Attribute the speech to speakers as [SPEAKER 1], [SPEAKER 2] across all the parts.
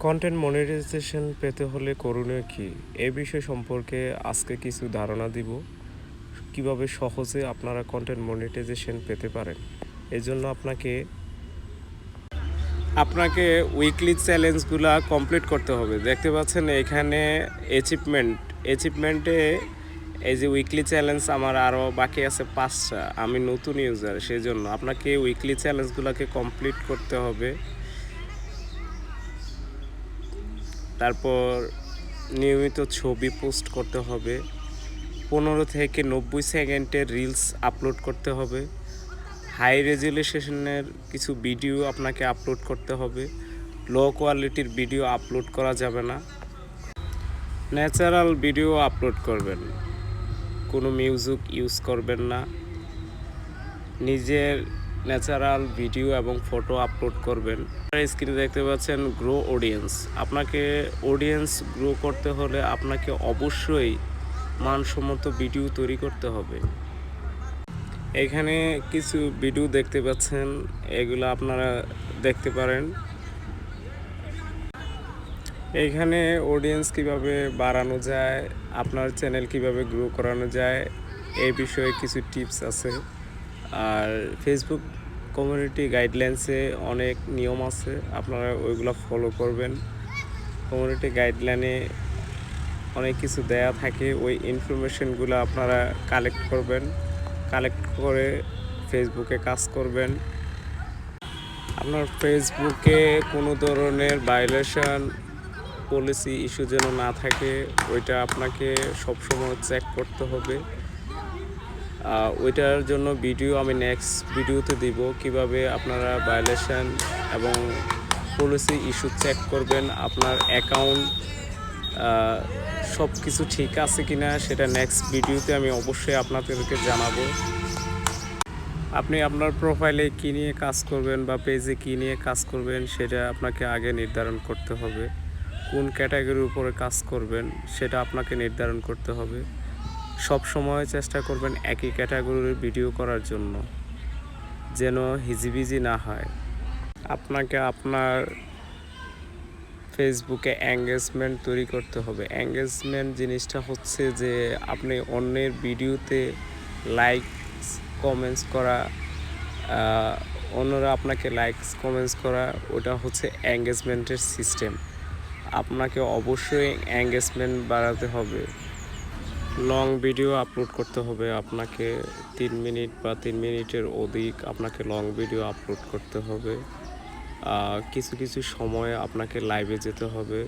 [SPEAKER 1] Content monetization পেতে হলে করণীয় কী? এ বিষয় সম্পর্কে আজকে কিছু ধারণা দিব। কিভাবে সহজে আপনারা কন্টেন্ট মনিটাইজেশন পেতে পারেন। এজন্য আপনাকে উইকলি চ্যালেঞ্জগুলা কমপ্লিট করতে হবে। দেখতে পাচ্ছেন এখানে অ্যাচিভমেন্টে এই যে উইকলি চ্যালেঞ্জ আমার আরও বাকি আছে ৫টা। আমি নতুন ইউজার, সেজন্য আপনাকে উইকলি চ্যালেঞ্জগুলোকে কমপ্লিট করতে হবে। তারপর নিয়মিত ছবি পোস্ট করতে হবে। ১৫ থেকে ৯০ সেকেন্ডের রিলস আপলোড করতে হবে। হাই রেজুলেশনের কিছু ভিডিও আপনাকে আপলোড করতে হবে। লো কোয়ালিটির ভিডিও আপলোড করা যাবে না। ন্যাচারাল ভিডিও আপলোড করবেন, কোনো মিউজিক ইউজ করবেন না। নিজের ন্যাচারাল ভিডিও এবং ফটো আপলোড করবেন। স্ক্রিনে দেখতে পাচ্ছেন গ্রো অডিয়েন্স। আপনাকে অডিয়েন্স গ্রো করতে হলে আপনাকে অবশ্যই মানসম্মত ভিডিও তৈরি করতে হবে। এখানে কিছু ভিডিও দেখতে পাচ্ছেন, এগুলো আপনারা দেখতে পারেন। এইখানে অডিয়েন্স কিভাবে বাড়ানো যায়, আপনার চ্যানেল কিভাবে গ্রো করানো যায় এই বিষয়ে কিছু টিপস আছে। আর ফেসবুক কমিউনিটি গাইডলাইন্সে অনেক নিয়ম আছে, আপনারা ওইগুলো ফলো করবেন। কমিউনিটি গাইডলাইনে অনেক কিছু দেয়া থাকে, ওই ইনফরমেশনগুলো আপনারা কালেক্ট করবেন। কালেক্ট করে ফেসবুকে কাজ করবেন। আপনার ফেসবুকে কোনো ধরনের ভায়োলেশন পলিসি ইস্যু যেন না থাকে, ওইটা আপনাকে সবসময় চেক করতে হবে। ওইটার জন্য ভিডিও আমি নেক্সট ভিডিওতে দিব, কিভাবে আপনারা ভায়োলেশন এবং পলিসি ইস্যু চেক করবেন। আপনার অ্যাকাউন্ট সব কিছু ঠিক আছে কিনা সেটা নেক্সট ভিডিওতে আমি অবশ্যই আপনাদেরকে জানাবো। আপনি আপনার প্রোফাইলে কী নিয়ে কাজ করবেন বা পেজে কী নিয়ে কাজ করবেন সেটা আপনাকে আগে নির্ধারণ করতে হবে। কোন ক্যাটাগরির উপরে কাজ করবেন সেটা আপনাকে নির্ধারণ করতে হবে। সব সময় চেষ্টা করবেন একই ক্যাটাগরির ভিডিও করার জন্য, যেন হিজিবিজি না হয়। আপনাকে আপনার ফেসবুকে এঙ্গেজমেন্ট তৈরি করতে হবে। এঙ্গেজমেন্ট জিনিসটা হচ্ছে যে আপনি অন্যের ভিডিওতে লাইকস কমেন্টস করা, অন্যরা আপনাকে লাইকস কমেন্টস করা, ওটা হচ্ছে এঙ্গেজমেন্টের সিস্টেম। আপনাকে অবশ্যই এঙ্গেজমেন্ট বাড়াতে হবে। লং ভিডিও আপলোড করতে হবে। আপনাকে 3 মিনিট বা 3 মিনিটের অধিক আপনাকে লং ভিডিও আপলোড করতে হবে। কিছু কিছু সময়ে আপনাকে লাইভে যেতে হবে।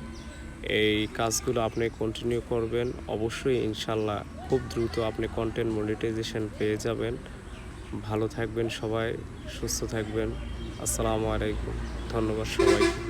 [SPEAKER 1] এই কাজগুলো আপনি কন্টিনিউ করবেন, অবশ্যই ইনশাল্লাহ খুব দ্রুত আপনি কন্টেন্ট মনিটাইজেশন পেয়ে যাবেন। ভালো থাকবেন সবাই, সুস্থ থাকবেন। আসসালামু আলাইকুম, ধন্যবাদ সবাইকে।